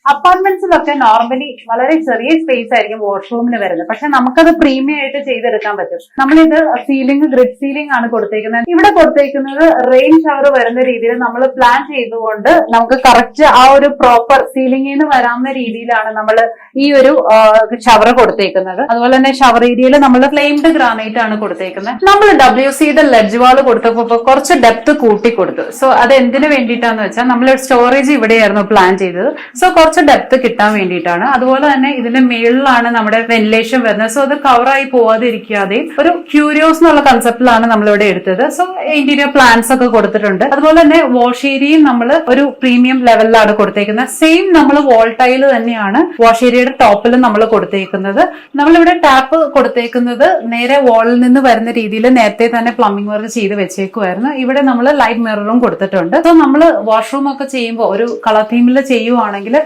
അപ്പാർട്ട്മെന്റ്സിലൊക്കെ normally വളരെ ചെറിയ space ആയിരിക്കും വാഷ്റൂമിന് വരുന്നത്. പക്ഷെ നമുക്കത് പ്രീമിയം ആയിട്ട് ചെയ്തെടുക്കാൻ പറ്റും. നമ്മളിത് സീലിംഗ് ഗ്രിഡ് സീലിംഗ് ആണ് കൊടുത്തേക്കുന്നത്. ഇവിടെ കൊടുത്തേക്കുന്നത് റെയിൻ ഷവർ വരുന്ന രീതിയിൽ നമ്മൾ പ്ലാൻ ചെയ്തുകൊണ്ട് നമുക്ക് കറക്റ്റ് ആ ഒരു പ്രോപ്പർ സീലിംഗിൽ നിന്ന് വരാവുന്ന രീതിയിലാണ് നമ്മൾ ഈ ഒരു ഷവർ കൊടുത്തേക്കുന്നത്. അതുപോലെ തന്നെ ഷവർ ഏരിയയിൽ നമ്മൾ ഫ്ലെയിംഡ് ഗ്രാനൈറ്റ് ആണ് കൊടുത്തേക്കുന്നത്. നമ്മൾ WCയുടെ ലെഡ്ജ് വാൾ കൊടുത്തപ്പോ കുറച്ച് ഡെപ്ത് കൂട്ടി കൊടുത്തു. സോ അത് എന്തിനു വേണ്ടിയിട്ടാന്ന് വെച്ചാൽ നമ്മൾ സ്റ്റോറേജ് ഇവിടെയായിരുന്നു പ്ലാൻ ചെയ്തത്. സോ കുറച്ച് ഡെപ്ത് കിട്ടാൻ വേണ്ടിയിട്ടാണ്. അതുപോലെ തന്നെ ഇതിന്റെ മേളിലാണ് നമ്മുടെ വെന്റിലേഷൻ വരുന്നത്. സോ അത് കവറായി പോവാതിരിക്കാതെ ഒരു ക്യൂരിയോസ് എന്നുള്ള കൺസെപ്റ്റിലാണ് നമ്മളിവിടെ എടുത്തത്. സോ ഇന്റീരിയർ പ്ലാൻസ് ഒക്കെ കൊടുത്തിട്ടുണ്ട്. അതുപോലെ തന്നെ വാഷ് ഏരിയയും നമ്മൾ ഒരു പ്രീമിയം ലെവലിലാണ് കൊടുത്തേക്കുന്നത്. സെയിം നമ്മൾ വോൾ ടൈൽ തന്നെയാണ് വാഷ് ഏരിയയുടെ ടോപ്പിൽ നമ്മൾ കൊടുത്തേക്കുന്നത്. നമ്മളിവിടെ ടാപ്പ് കൊടുത്തേക്കുന്നത് നേരെ വാളിൽ നിന്ന് വരുന്ന രീതിയിൽ നേരത്തെ തന്നെ പ്ലംബിംഗ് വർക്ക് ചെയ്ത് വെച്ചേക്കുമായിരുന്നു. ഇവിടെ നമ്മൾ ലൈറ്റ് മിററും കൊടുത്തിട്ടുണ്ട്. സോ നമ്മൾ വാഷ്റൂം ഒക്കെ ചെയ്യുമ്പോൾ ഒരു കളർ തീമിൽ ചെയ്യുവാണെങ്കിൽ